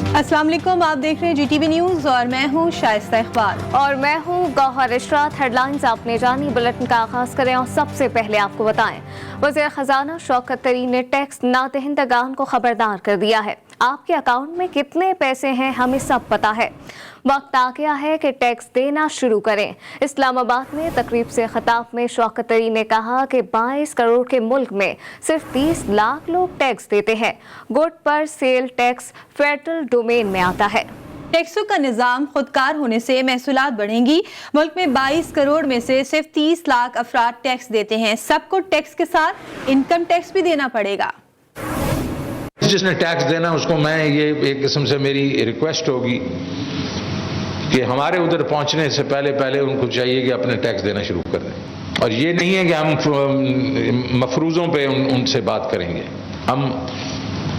अस्सलाम वालेकुम, आप देख रहे हैं GTV न्यूज़ और मैं हूँ शाइस्ता इकबाल और मैं हूँ गौहर इशरात। हेडलाइंस आपने जानी, बुलेटिन का आगाज करें और सबसे पहले आपको बताएं, वज़ीर खजाना शौकत तरीन ने टैक्स नादहिंदगान को खबरदार कर दिया है। आपके अकाउंट में कितने पैसे हैं हमें सब पता है, वक्त आ गया है कि टैक्स देना शुरू करें। इस्लामाबाद में तकरीब से खिताब में शौकत तरीन ने कहा कि 22 करोड़ के मुल्क में सिर्फ 30 लाख लोग टैक्स देते हैं। गुड पर सेल टैक्स फेडरल डोमेन में आता है। टैक्सों का निज़ाम खुदकार होने से महसूलात बढ़ेंगी। मुल्क में 22 करोड़ में से सिर्फ 30 लाख अफराद टैक्स देते हैं। सबको टैक्स के साथ इनकम टैक्स भी देना पड़ेगा। जिसने टैक्स देना उसको मैं ये एक किस्म से मेरी रिक्वेस्ट होगी कि हमारे उधर पहुंचने से पहले उनको चाहिए कि अपने टैक्स देना शुरू कर दें। और ये नहीं है कि हम मफरूज़ों पे उनसे बात करेंगे, हम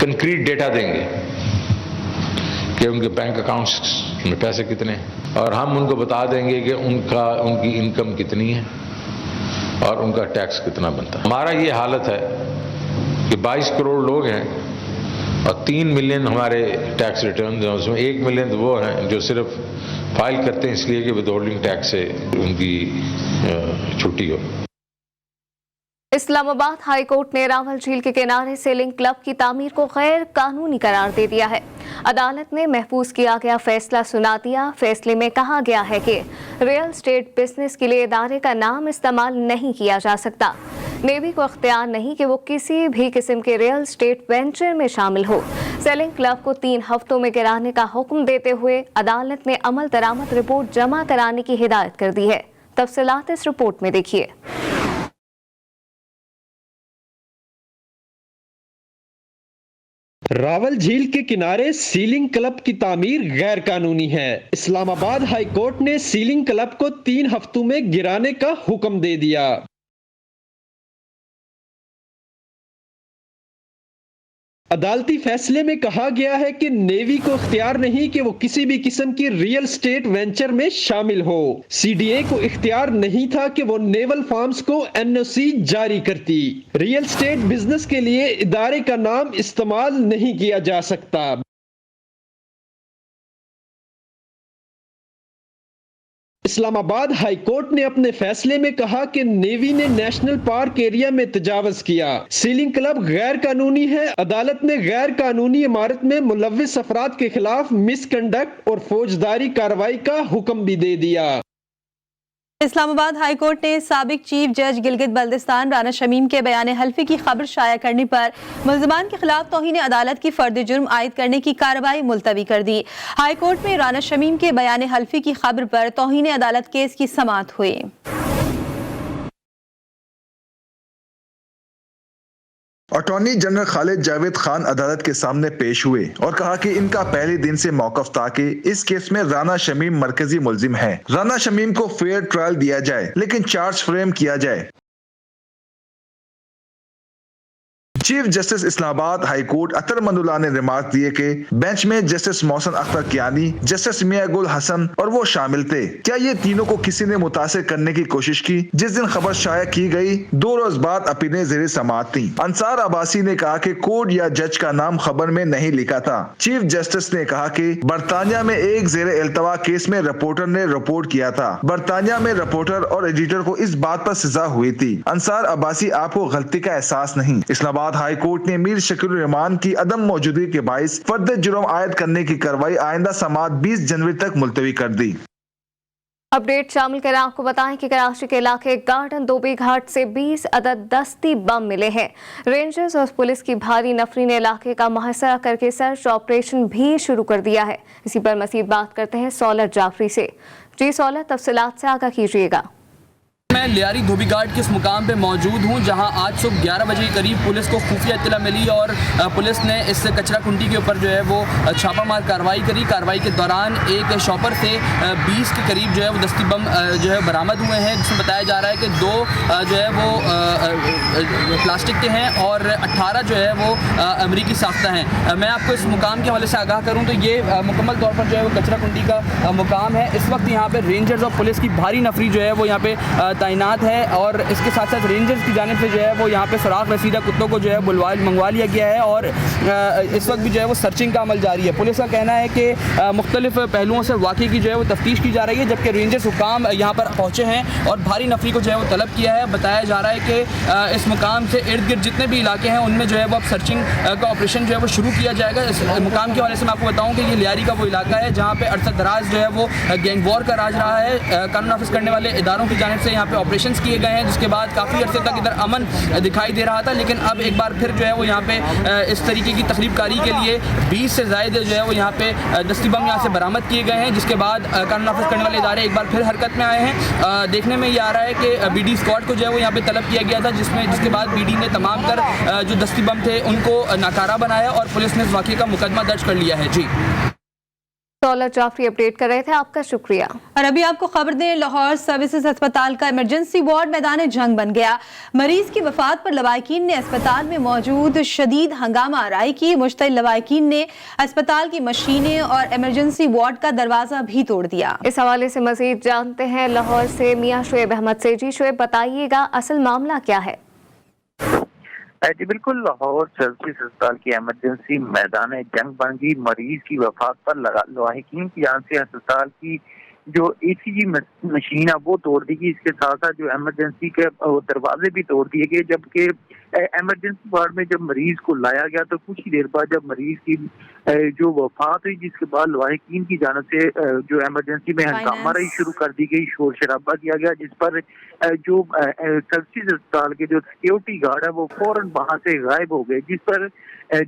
कंक्रीट डेटा देंगे कि उनके बैंक अकाउंट्स में पैसे कितने हैं, और हम उनको बता देंगे कि उनकी इनकम कितनी है और उनका टैक्स कितना बनता है। हमारा ये हालत है कि 22 करोड़ लोग हैं और 3 मिलियन हमारे टैक्स रिटर्न हैं, उसमें 1 मिलियन तो वो हैं जो सिर्फ फाइल करते हैं इसलिए कि विदहोल्डिंग टैक्स से उनकी छुट्टी हो। इस्लामाबाद हाई कोर्ट ने रावल झील के किनारे सेलिंग क्लब की तामीर को गैर कानूनी करार दे दिया है। अदालत ने महफूज किया गया फैसला सुना दिया। फैसले में कहा गया है कि रियल स्टेट बिजनेस के लिए इदारे का नाम इस्तेमाल नहीं किया जा सकता। नेवी को इख्तियार नहीं कि वो किसी भी किस्म के रियल स्टेट वेंचर में शामिल हो। सेलिंग क्लब को 3 हफ्तों में गिराने का हुक्म देते हुए अदालत ने अमल दरामद रिपोर्ट जमा कराने की हिदायत कर दी है। तफसीलात इस रिपोर्ट में देखिए। रावल झील के किनारे सीलिंग क्लब की तामीर गैर कानूनी है। इस्लामाबाद हाई कोर्ट ने सीलिंग क्लब को 3 हफ्तों में गिराने का हुक्म दे दिया। अदालती फैसले में कहा गया है कि नेवी को इख्तियार नहीं कि वो किसी भी किस्म की रियल स्टेट वेंचर में शामिल हो। CDA को इख्तियार नहीं था कि वो नेवल फार्म्स को NOC जारी करती। रियल स्टेट बिजनेस के लिए इदारे का नाम इस्तेमाल नहीं किया जा सकता। इस्लामाबाद हाई कोर्ट ने अपने फैसले में कहा कि नेवी ने नेशनल पार्क एरिया में तजावज किया। सीलिंग क्लब गैर कानूनी है। अदालत ने गैर कानूनी इमारत में मुलव्विस अफराद के खिलाफ मिसकंडक्ट और फौजदारी कार्रवाई का हुक्म भी दे दिया। इस्लामाबाद हाई कोर्ट ने साबिक चीफ जज गिलगित बल्दिस्तान राना शमीम के बयान हल्फी की खबर शाया करने पर मुल्ज़िमान के खिलाफ तौहीन अदालत की फर्द जुर्म आयद करने की कार्रवाई मुलतवी कर दी। हाई कोर्ट में राना शमीम के बयान हल्फी की खबर पर तौहीन अदालत केस की समाअत हुई। अटॉर्नी जनरल खालिद जावेद खान अदालत के सामने पेश हुए और कहा कि इनका पहले दिन से मौक़िफ़ था कि इस केस में राना शमीम मरकजी मुल्जिम है। राना शमीम को फेयर ट्रायल दिया जाए लेकिन चार्ज फ्रेम किया जाए। Chief justice Islamabad high court Athar Minallah ने रिमार्क दिए कि बेंच में justice Mohsin Akhtar Kayani, justice Miangul Hassan और वो शामिल थे। क्या ये तीनों को किसी ने मुतासिर करने की कोशिश की? जिस दिन खबर शाया की गई 2 रोज बाद अपीलें ज़ेरे समाअत थी। अंसार अब्बासी ने कहा कि कोर्ट या जज का नाम खबर में नहीं लिखा था। चीफ जस्टिस ने कहा कि बरतानिया में एक ज़ेरे इल्तवा केस में रिपोर्टर ने रिपोर्ट किया था। बरतानिया में रिपोर्टर और एडिटर को इस बात पर सजा हुई थी। अंसार अब्बासी, आपको गलती का एहसास नहीं। इस्लामाबाद हाई कोर्ट ने मीर शकील रहमान की अदम मौजूदगी के बाइस फर्द जुर्म आयद करने की कार्रवाई आइंदा समाअत 20 जनवरी तक मुलतवी कर दी। अपडेट शामिल कर आपको बताएं कि कराची के इलाके गार्डन दोबी घाट से 20 अदद दस्ती बम मिले हैं। रेंजर्स और पुलिस की भारी नफरी ने इलाके का मुहैसरा करके सर्च ऑपरेशन भी शुरू कर दिया है। इसी पर मजीद बात करते हैं सौलत जाफरी से। जी सौलत, तफसीलात से आगाह कीजिएगा। मैं लियारी धोबी घाट के इस मुकाम पे मौजूद हूँ जहाँ आज सुबह 11 बजे के करीब पुलिस को खुफिया इत्तला मिली और पुलिस ने इस कचरा कुंडी के ऊपर जो है वो छापामार कार्रवाई करी। कार्रवाई के दौरान एक शॉपर से 20 के करीब जो है वो दस्ती बम जो है बरामद हुए हैं, जिसमें बताया जा रहा है कि 2 जो है वो प्लास्टिक के हैं और 18 जो है वो अमरीकी साख्ता हैं। मैं आपको इस मुकाम के हवाले से आगाह करूँ तो ये मुकम्मल तौर पर जो है वो कचरा कुंडी का मुकाम है। इस वक्त यहाँ पर रेंजर्स और पुलिस की भारी नफरी जो है वो यहाँ पे تعینات ہے اور اس کے ساتھ ساتھ رینجرز کی جانب سے جو ہے وہ یہاں پہ سراغ رسیدہ کتوں کو جو ہے منگوا لیا گیا ہے اور اس وقت بھی جو ہے وہ سرچنگ کا عمل جاری ہے. پولیس کا کہنا ہے کہ مختلف پہلوؤں سے واقعے کی جو ہے وہ تفتیش کی جا رہی ہے, جبکہ رینجرز حکام یہاں پر پہنچے ہیں اور بھاری نفری کو جو ہے وہ طلب کیا ہے. بتایا جا رہا ہے کہ اس مقام سے ارد گرد جتنے بھی علاقے ہیں ان میں جو ہے وہ اب سرچنگ کا آپریشن جو ہے وہ شروع کیا جائے گا. اس مقام کے حوالے سے میں آپ کو بتاؤں کہ یہ لیاری کا وہ علاقہ ہے جہاں پہ عرصہ دراز جو ہے وہ گینگ وار کا راج رہا ہے. قانون نافذ کرنے والے اداروں کی جانب سے یہاں پہ آپریشنز کیے گئے ہیں, جس کے بعد کافی عرصے تک ادھر امن دکھائی دے رہا تھا, لیکن اب ایک بار پھر جو ہے وہ یہاں پہ اس طریقے کی تخریب کاری کے لیے 20 سے زائد جو ہے وہ یہاں پہ دستی بم یہاں سے برآمد کیے گئے ہیں, جس کے بعد قانون نافذ کرنے والے ادارے ایک بار پھر حرکت میں آئے ہیں. دیکھنے میں یہ آ رہا ہے کہ بی ڈی اسکواڈ کو جو ہے وہ یہاں پہ طلب کیا گیا تھا, جس کے بعد بی ڈی نے تمام تر جو دستی بم تھے ان کو ناکارہ بنایا اور پولیس نے اس واقعے کا مقدمہ درج کر لیا ہے. جی دولت جعفری اپڈیٹ کر رہے تھے, آپ کا شکریہ. اور ابھی آپ کو خبر دیں, لاہور سروسز اسپتال کا ایمرجنسی وارڈ میدان جنگ بن گیا. مریض کی وفات پر لواحقین نے اسپتال میں موجود شدید ہنگامہ آرائی کی. مشتعل لواحقین نے اسپتال کی مشینیں اور ایمرجنسی وارڈ کا دروازہ بھی توڑ دیا. اس حوالے سے مزید جانتے ہیں لاہور سے میاں شعیب احمد سے. جی شعیب, بتائیے گا اصل معاملہ کیا ہے؟ جی بالکل, لاہور سروسز اسپتال کی ایمرجنسی میدان جنگ بن گئی. مریض کی وفات پر لواحقین کی جانب سے اسپتال کی جو اے سی جی مشین ہے وہ توڑ دی گئی. اس کے ساتھ ساتھ جو ایمرجنسی کے دروازے بھی توڑ دیے گئے, جبکہ ایمرجنسی وارڈ میں جب مریض کو لایا گیا تو کچھ ہی دیر بعد جب مریض کی جو وفات ہوئی, جس کے بعد لواحقین کی جانب سے جو ایمرجنسی میں ہنگامہ آرائی شروع کر دی گئی, شور شرابہ کیا گیا, جس پر جو سروسز اسپتال کے جو سیکیورٹی گارڈ ہے وہ فوراً وہاں سے غائب ہو گئے, جس پر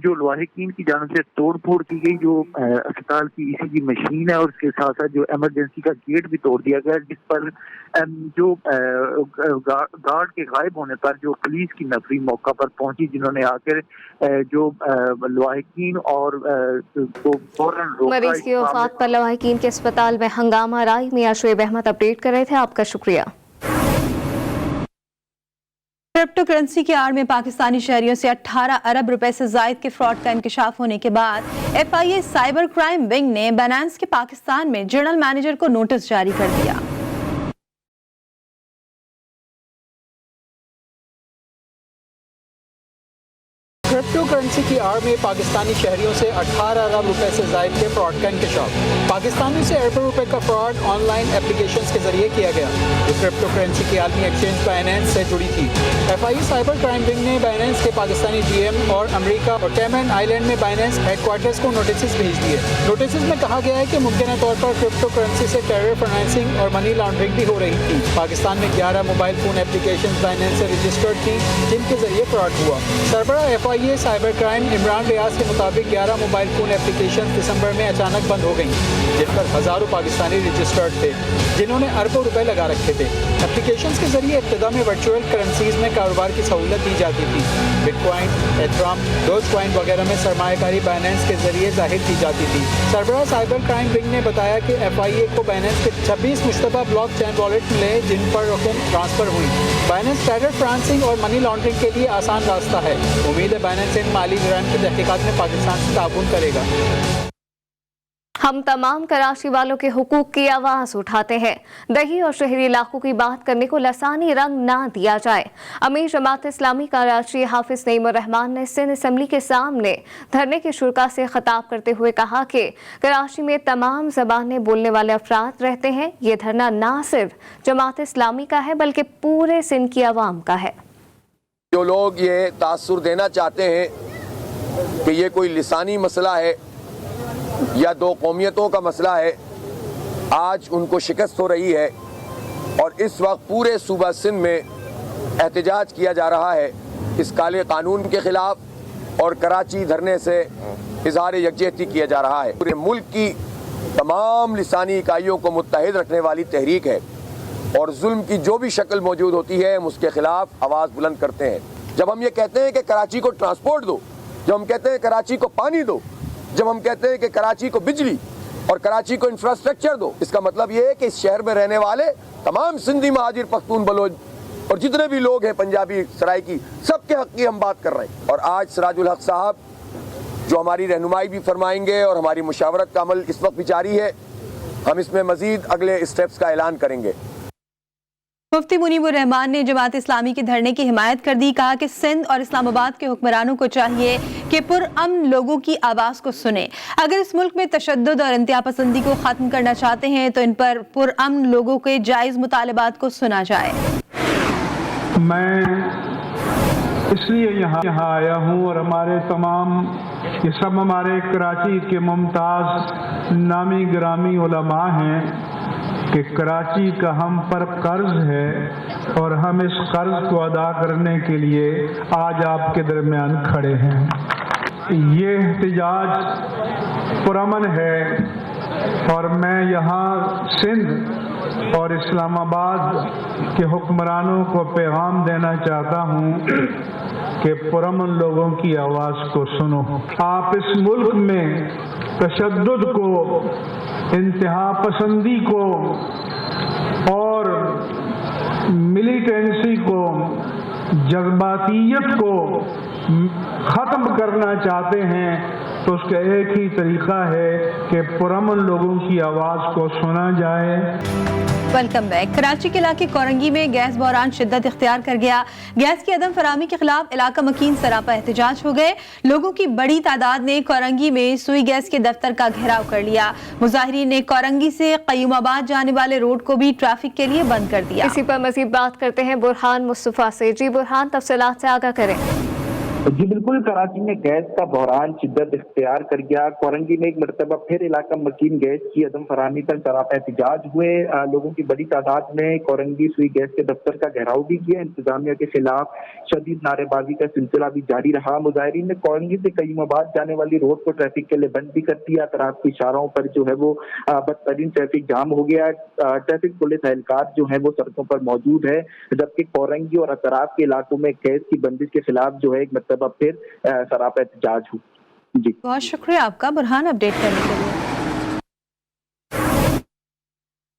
جو لواحقین کی جانب سے توڑ پھوڑ کی گئی. جو اسپتال کی ای سی جی مشین ہے اور اس کے ساتھ ساتھ جو ایمرجنسی کا گیٹ بھی توڑ دیا گیا, جس پر جو گارڈ کے غائب ہونے پر جو پولیس کی نفری موقع پر پہنچی, جنہوں نے آ کر جو لواحقین اور مریض کی وفات پر لواحقین کے اسپتال میں ہنگامہ آرائی. میاں شعیب احمد اپڈیٹ کر رہے تھے, آپ کا شکریہ. کرپٹو کرنسی کی آڑ میں پاکستانی شہریوں سے 18 ارب روپے سے زائد کے فراڈ کا انکشاف ہونے کے بعد F I A cyber crime wing نے بائنانس کے پاکستان میں جنرل مینیجر کو نوٹس جاری کر دیا. کرپٹو کرنسی کی آڑ میں پاکستانی شہریوں سے 18 ارب روپے سے زائد کے فراڈ کا انکشاف. پاکستانی سے اربوں روپے کا فراڈ آن لائن اپلیکیشنز کے ذریعے کیا گیا جو کرپٹو کرنسی کی عالمی ایکسچینج بائنانس سے جڑی تھی. ایف آئی سائبر کرائم ونگ نے بائنانس کے پاکستانی جی ایم اور امریکہ اور کیمن آئی لینڈ میں بائنانس ہیڈ کوارٹرز کو نوٹسز بھیج دیے. نوٹسز میں کہا گیا ہے کہ ممکنہ طور پر کرپٹو کرنسی سے ٹیرر فائنانسنگ اور منی لانڈرنگ بھی ہو رہی تھی. پاکستان میں 11 موبائل فون اپلیکیشنز بائنانس سے رجسٹرڈ تھیں جن کے ذریعے فراڈ ہوا. سربراہ F I A cyber crime Imran ریاض کے مطابق 11 موبائل فون اپلیکیشن دسمبر میں اچانک بند ہو گئیں, جن پر ہزاروں پاکستانی رجسٹرڈ تھے جنہوں نے اربوں روپے لگا رکھے تھے. اپلیکیشنز کے ذریعے ابتدا میں ورچوئل کرنسیز میں کاروبار کی سہولت دی جاتی تھی. بٹ کوائن, ایتھرام, ڈوج کوائن وغیرہ میں سرمایہ کاری بائنانس کے ذریعے ظاہر کی جاتی تھی. سربراہ سائبر کرائم ونگ نے بتایا کہ ایف آئی اے کو بائنانس کے 26 مشتبہ بلاک چین والیٹ ملے جن پر رقم ٹرانسفر ہوئی. بائنانس ٹیرر فائنانسنگ اور منی لانڈرنگ کے لیے آسان راستہ ہے. امید ہے بائنانس ان مالی جرائم کی تحقیقات میں پاکستان سے تعاون کرے گا. ہم تمام کراچی والوں کے حقوق کی آواز اٹھاتے ہیں. دیہی اور شہری علاقوں کی بات کرنے کو لسانی رنگ نہ دیا جائے. امیر جماعت اسلامی کراچی حافظ نعیم الرحمان نے سندھ اسمبلی کے سامنے دھرنے کے شرکا سے خطاب کرتے ہوئے کہا کہ کراچی میں تمام زبانیں بولنے والے افراد رہتے ہیں. یہ دھرنا نہ صرف جماعت اسلامی کا ہے بلکہ پورے سندھ کی عوام کا ہے. جو لوگ یہ تاثر دینا چاہتے ہیں کہ یہ کوئی لسانی مسئلہ ہے یا دو قومیتوں کا مسئلہ ہے, آج ان کو شکست ہو رہی ہے اور اس وقت پورے صوبہ سندھ میں احتجاج کیا جا رہا ہے اس کالے قانون کے خلاف اور کراچی دھرنے سے اظہار یکجہتی کیا جا رہا ہے. پورے ملک کی تمام لسانی اکائیوں کو متحد رکھنے والی تحریک ہے اور ظلم کی جو بھی شکل موجود ہوتی ہے ہم اس کے خلاف آواز بلند کرتے ہیں. جب ہم یہ کہتے ہیں کہ کراچی کو ٹرانسپورٹ دو, جب ہم کہتے ہیں کراچی کو پانی دو, جب ہم کہتے ہیں کہ کراچی کو بجلی اور کراچی کو انفراسٹرکچر دو, اس کا مطلب یہ ہے کہ اس شہر میں رہنے والے تمام سندھی مہاجر پختون بلوچ اور جتنے بھی لوگ ہیں پنجابی سرائکی سب کے حق کی ہم بات کر رہے ہیں. اور آج سراج الحق صاحب جو ہماری رہنمائی بھی فرمائیں گے اور ہماری مشاورت کا عمل اس وقت بھی جاری ہے, ہم اس میں مزید اگلے اسٹیپس کا اعلان کریں گے. मुफ्ती मुनीबुर रहमान ने जमात इस्लामी के धरने की हिमायत कर दी। कहा कि सिंध और इस्लामाबाद के हुक्मरानों को चाहिए कि पुरअमन लोगों की आवाज़ को सुने। अगर इस मुल्क में तशद्दुद और इंतहा पसंदी को ख़त्म करना चाहते हैं तो इन पर पुरअमन लोगों के जायज़ मुतालबात को सुना जाए। मैं इसलिए यहाँ आया हूँ और हमारे तमाम ये सब हमारे कराची के मुमताज़ नामी ग्रामी उलमा हैं कि कराची का हम पर कर्ज है और हम इस कर्ज को अदा करने के लिए आज आपके दरमियान खड़े हैं। ये एहतिजाज पुरअमन है और मैं यहाँ सिंध और इस्लामाबाद के हुक्मरानों को पैगाम देना चाहता हूँ कि पुरअमन लोगों की आवाज़ को सुनो। आप इस मुल्क में तशद्दुद को, इंतहा पसंदी को और मिलिटेंसी को, जज्बातियत को ख़त्म करना चाहते हैं तो उसका एक ही तरीक़ा है कि पुरअमन लोगों की आवाज़ को सुना जाए। Welcome back. कराची के इलाके कोरंगी में गैस बहरान शिद्दत इख्तियार कर गया। गैस की अदम फराहमी के खिलाफ इलाका मकीन सरापा एहतजाज हो गए। लोगों की बड़ी तादाद ने कोरंगी में सुई गैस के दफ्तर का घेराव कर लिया। मुजाहिरीन ने कोरंगी से क़य्यूमाबाद जाने वाले रोड को भी ट्रैफिक के लिए बंद कर दिया। इसी पर मजीद बात करते हैं बुरहान मुस्तफा से। जी बुरहान, तफसीलात से आगाह करें। जी बिल्कुल, कराची में गैस का बहरान शिद्दत इख्तियार कर गया। कोरंगी में एक मरतबा फिर इलाका मकीन गैस की अदम फराहमी पर सरापा एहतजाज हुए। लोगों की बड़ी तादाद ने कोरंगी सुई गैस के दफ्तर का घेराव भी किया। इंतजामिया के खिलाफ शदीद नारेबाजी का सिलसिला भी जारी रहा। मुजाहिरीन ने कोरंगी से क़य्यूमाबाद जाने वाली रोड को ट्रैफिक के लिए बंद भी कर दिया। अतराफ की इशारों पर जो है वो बदतरीन ट्रैफिक जाम हो गया। ट्रैफिक पुलिस एहलकार जो है वो सड़कों पर मौजूद है, जबकि कोरंगी और अतराफ के इलाकों में गैस की बंदिश के खिलाफ जो है एक फिर सरापा एहतजाज हुई। जी बहुत शुक्रिया आपका बुरहान, अपडेट करने के लिए।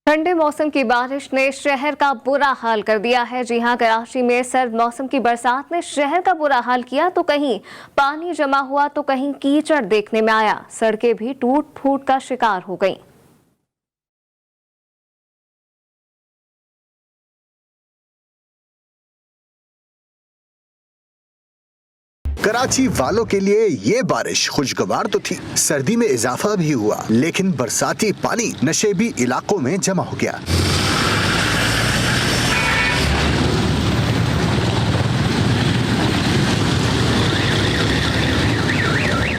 ठंडे मौसम की बारिश ने शहर का बुरा हाल कर दिया है। जी हां, कराची में सर्द मौसम की बरसात ने शहर का बुरा हाल किया तो कहीं पानी जमा हुआ तो कहीं कीचड़ देखने में आया। सड़कें भी टूट फूट का शिकार हो गईं। कराची वालों के लिए ये बारिश खुशगवार तो थी, सर्दी में इजाफा भी हुआ, लेकिन बरसाती पानी नशेबी इलाकों में जमा हो गया।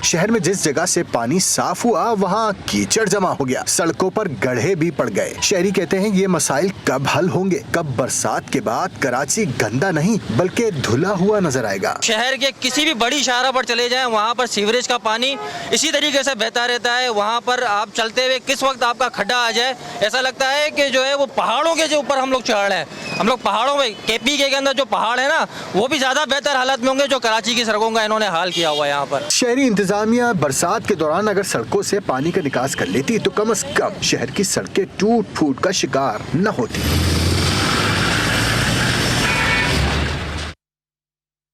शहर में जिस जगह से पानी साफ हुआ वहाँ कीचड़ जमा हो गया, सड़कों पर गड्ढे भी पड़ गए। शहरी कहते हैं ये मसाइल कब हल होंगे, कब बरसात के बाद कराची गंदा नहीं बल्कि धुला हुआ नजर आएगा। शहर के किसी भी बड़ी शाहरा पर चले जाएं, वहाँ पर सीवरेज का पानी इसी तरीके से बहता रहता है। वहाँ पर आप चलते हुए किस वक्त आपका खड्डा आ जाए, ऐसा लगता है कि जो है वो पहाड़ों के जो ऊपर हम लोग चढ़ रहे हैं। हम लोग पहाड़ों में केपी के अंदर जो पहाड़ है ना, वो भी ज्यादा बेहतर हालत में होंगे जो कराची की सड़कों का इन्होंने हाल किया हुआ है। यहाँ पर शहरी इंतजामिया बरसात के दौरान अगर सड़कों से पानी का निकास कर लेती तो कम से कम शहर की सड़कें टूट फूट का शिकार न होती।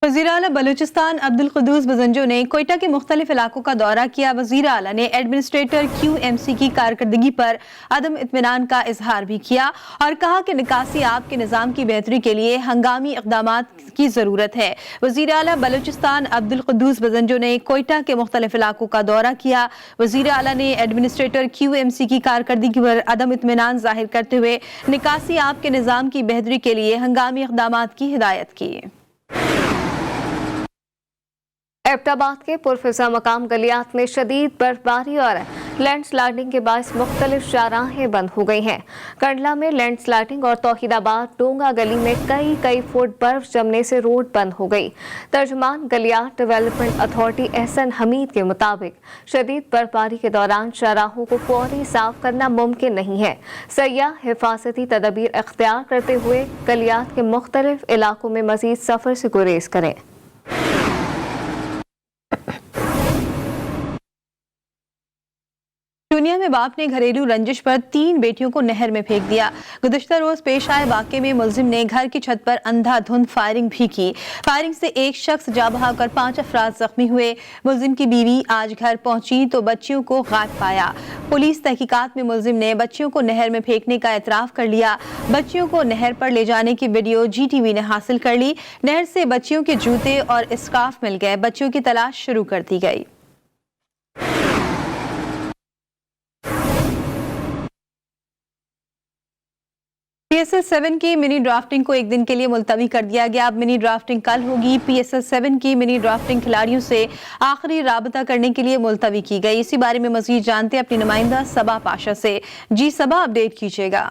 वज़ीर आला बलूचिस्तान अब्दुल कुद्दूस बजंजो ने कोयटा के मुख्तलिफ इलाकों का दौरा किया। वज़ीर आला ने एडमिनिस्ट्रेटर QMC की कारकर्दगी पर अदम इत्मीनान का इजहार भी किया और कहा कि निकासी आब के निज़ाम की बेहतरी के लिए हंगामी इक़दामात की ज़रूरत है। वज़ीर आला बलूचिस्तान अब्दुल कुद्दूस बजंजो ने कोयटा के मुख्तलिफ इलाकों का दौरा किया। वज़ीर आला ने एडमिनिस्ट्रेटर QMC की कारकर्दगी पर अदम इत्मीनान ज़ाहिर करते हुए निकासी आब के निज़ाम की बेहतरी के लिए हंगामी इक़दामात की हिदायत की। एबटाबाद के पुरफिजा मकाम गलियात में शदीद बर्फबारी और लैंडस्लाइडिंग के बायस मुख्तलिफ शाहराहें बंद हो गई हैं। कंडला में लैंडस्लाइडिंग और तौहीदाबाद डोंगा गली में कई फुट बर्फ जमने से रोड बंद हो गई। तर्जुमान गलियात डेवलपमेंट अथॉरिटी एहसन हमीद के मुताबिक शदीद बर्फबारी के दौरान शाहराहों को फौरी साफ करना मुमकिन नहीं है। सयाह हिफाजती तदबीर इख्तियार करते हुए गलियात के मुख्तलिफ इलाकों में मजीद सफर से गुरेज करें। दुनिया में बाप ने घरेलू रंजिश पर 3 बेटियों को नहर में फेंक दिया। गुज़िश्ता रोज पेश आए वाक़े में मुलजिम ने घर की छत पर अंधाधुंध फायरिंग भी की। फायरिंग से एक शख्स जा बहा कर 5 अफराद जख्मी हुए। मुलजिम की बीवी आज घर पहुंची तो बच्चियों को गायब पाया। पुलिस तहकीकात में मुलजिम ने बच्चियों को नहर में फेंकने का एतराफ़ कर लिया। बच्चियों को नहर पर ले जाने की वीडियो GTV ने हासिल कर ली। नहर से बच्चियों के जूते और स्कार्फ मिल गए। बच्चियों की तलाश शुरू कर दी गई। PSL 7 की मिनी ड्राफ्टिंग को एक दिन के लिए मुलतवी कर दिया गया। अब मिनी ड्राफ्टिंग कल होगी। PSL 7 की मिनी ड्राफ्टिंग खिलाड़ियों से आखिरी राबता करने के लिए मुलतवी की गई। इसी बारे में मजीद जानते हैं अपनी नुमाइंदा सबा पाशा से। जी सबा, अपडेट कीजिएगा।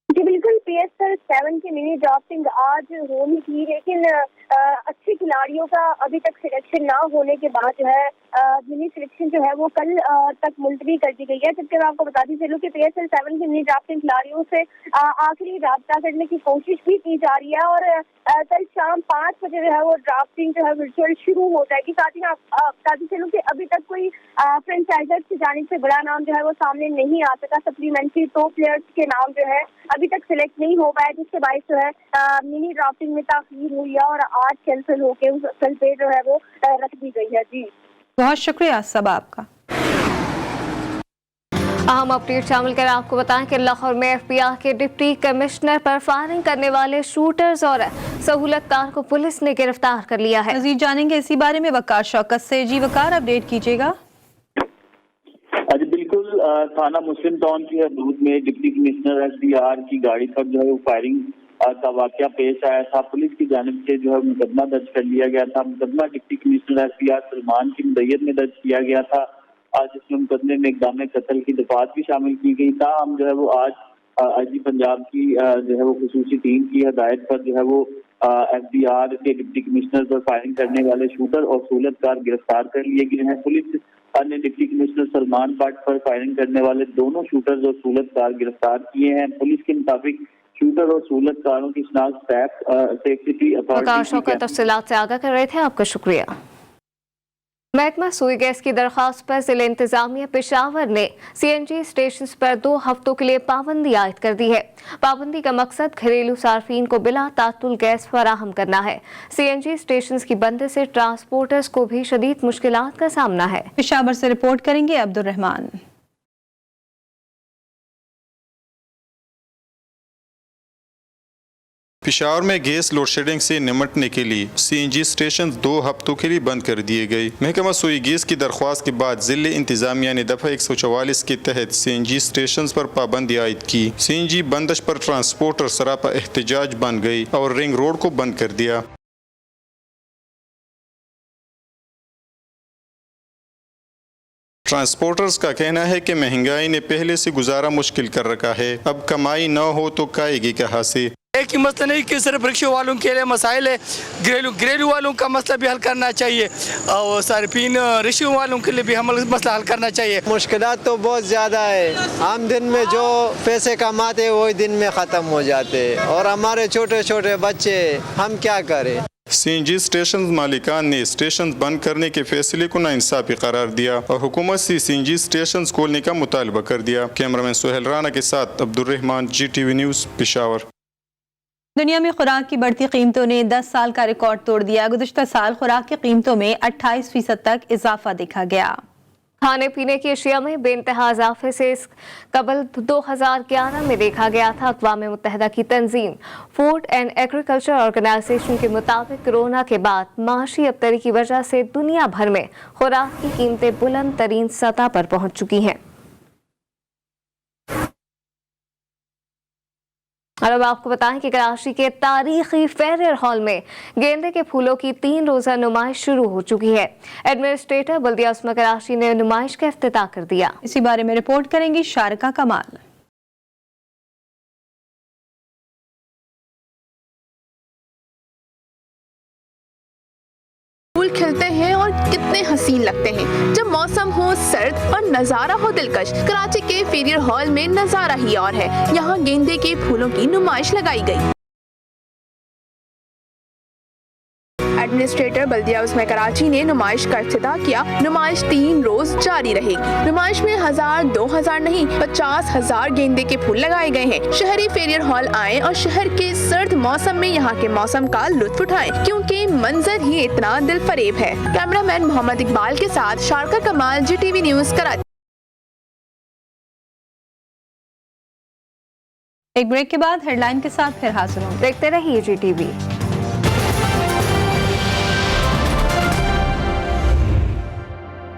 जी बिल्कुल, PSL 7 की मिनी ड्राफ्टिंग आज होनी थी, लेकिन अच्छे खिलाड़ियों का अभी तक सिलेक्शन ना होने के बाद जो है मिनी सिलेक्शन जो है वो कल तक मुलतवी कर दी गई है। जबकि मैं आपको बताती चलूँ कि PSL 7 की मिनी ड्राफ्टिंग खिलाड़ियों से आखिरी राब्ता करने की कोशिश भी की जा रही है और कल शाम 5 बजे जो है वो ड्राफ्टिंग जो है वर्चुअल शुरू हो जाएगी। साथ ही बताती चलूँ कि अभी तक कोई फ्रेंचाइजर की जानिब से बड़ा नाम जो है वो सामने नहीं आ सका। सप्लीमेंट्री 2 प्लेयर्स के नाम जो है अभी तक सिलेक्ट नहीं हो पाए, जिसके बायस जो है मिनी ड्राफ्टिंग में ताखीर हुई है और आज कैंसिल होके उस कल पे जो है वो रख दी गई है। जी बहुत शुक्रिया सबा आपका। अहम अपडेट शामिल कर आपको बताएं कि लाहौर में FBI के डिप्टी कमिश्नर पर फायरिंग करने वाले शूटर्स और सहूलतकार को पुलिस ने गिरफ्तार कर लिया है। मजीद जानेंगे इसी बारे में वकार शौकत से। जी वकार, अपडेट कीजिएगा। जी बिल्कुल, थाना मुस्लिम टाउन की हदूद में डिप्टी कमिश्नर SBR की गाड़ी पर जो है वो फायरिंग का वाकया पेश आया था। पुलिस की जानिब से जो है मुकदमा दर्ज कर लिया गया था। मुकदमा डिप्टी कमिश्नर SBR सलमान की मुदैयत में दर्ज किया गया था। आज इसमें मुकदमे में इक़दाम कत्ल की दफात भी शामिल की गई था। हम जो है वो आज IG पंजाब की जो है वो खुसूसी टीम की हदायत पर जो है वो SBR के डिप्टी कमिश्नर पर फायरिंग करने वाले शूटर और सहूलतकार गिरफ्तार कर लिए गए हैं। पुलिस ने डिप्टी कमिश्नर सलमान भट्ट पर फायरिंग करने वाले दोनों शूटर्स और सहूलतकार गिरफ्तार किए हैं। पुलिस के मुताबिक शूटर और सहूलतकारों की शिनाख्त सेफ्टी अथॉरिटी तफसीलात से आगाह कर रहे थे। आपका शुक्रिया। महकमा सुई गैस की दरख्वास्त पर जिला इंतजामिया पेशावर ने CNG स्टेशन पर 2 हफ्तों के लिए पाबंदी आयद कर दी है। पाबंदी का मकसद घरेलू सार्फिन को बिला तातुल गैस फराहम करना है। CNG स्टेशन की बंद से ट्रांसपोर्टर्स को भी शदीद मुश्किलात का सामना है। पेशावर से रिपोर्ट करेंगे अब्दुल रहमान। पेशावर में गैस लोड शेडिंग से निमटने के लिए CNG स्टेशन 2 हफ्तों के लिए बंद कर दिए गए। महकमा सुई गैस की दरख्वास्त के बाद जिले इंतजामिया ने दफा 144 के तहत CNG स्टेशन पर पाबंदी आयद की। CNG बंदिश पर ट्रांसपोर्टर सरापा एहतजाज बन गई और रिंग रोड को बंद कर दिया। ट्रांसपोर्टर्स का कहना है कि महंगाई ने पहले से गुजारा मुश्किल कर रखा है। अब कमाई न हो तो खाएगी कहाँ से। एक ही मसला नहीं कि सिर्फ रिक्शे वालों के लिए मसाइल है, घरेलू वालों का मसला भी हल करना चाहिए और सार्फिन रिक्शे वालों के लिए भी हम मसला हल करना चाहिए। मुश्किलात तो बहुत ज़्यादा है। हम दिन में जो पैसे कमाते हैं वही दिन में ख़त्म हो जाते हैं और हमारे छोटे छोटे बच्चे, हम क्या करें। CNG स्टेशन मालिकान ने स्टेशन बंद करने के फैसले को नाइंसाफी करार दिया और हुकूमत से CNG स्टेशन खोलने का मुतालबा कर दिया। कैमरामैन सुहेल राना के साथ अब्दुल रहमान, GTV न्यूज़, पेशावर। दुनिया में खुराक की बढ़ती कीमतों ने 10 साल का रिकॉर्ड तोड़ दिया। गुज़िश्ता साल खुराक की कीमतों में 28% तक इजाफा देखा गया। खाने पीने की अशिया में बेइंतहा इजाफे से कबल 2011 में देखा गया था। अक़वाम मुत्तहिदा की तंजीम फूड एंड एग्रीकल्चर ऑर्गेनाइजेशन के मुताबिक कोरोना के बाद माशी अबतरी की वजह से दुनिया भर में खुराक की कीमतें बुलंद तरीन सतह पर पहुँच चुकी हैं। और अब आपको बताएं कि कराची के तारीखी फेरियर हॉल में गेंदे के फूलों की 3 रोज़ा नुमाइश शुरू हो चुकी है। एडमिनिस्ट्रेटर बल्दिया उस्मा कराची ने नुमाइश का इफ्तिताह कर दिया। इसी बारे में रिपोर्ट करेंगी शारिका कमाल। फूल खिलते हैं और कितने हसीन लगते हैं जब मौसम हो सर्द और नज़ारा हो दिलकश। कराची के फेरियर हॉल में नज़ारा ही और है। यहाँ गेंदे के फूलों की नुमाइश लगाई गई। एडमिनिस्ट्रेटर बल्दिया उस्मा कराची ने नुमाइश का इफ्तिताह किया। नुमाइश 3 रोज जारी रहेगी। नुमाइश में 1000, 2000 नहीं 50,000 गेंदे के फूल लगाए गए हैं। शहरी फेरियर हॉल आएं और शहर के सर्द मौसम में यहाँ के मौसम का लुत्फ उठाएं, क्योंकि मंजर ही इतना दिलफरेब है। कैमरामैन मोहम्मद इकबाल के साथ शारका कमाल, GTV न्यूज कराची। एक ब्रेक के बाद हेडलाइन के साथ फिर हाजिर होंगे। देखते रहिए GTV।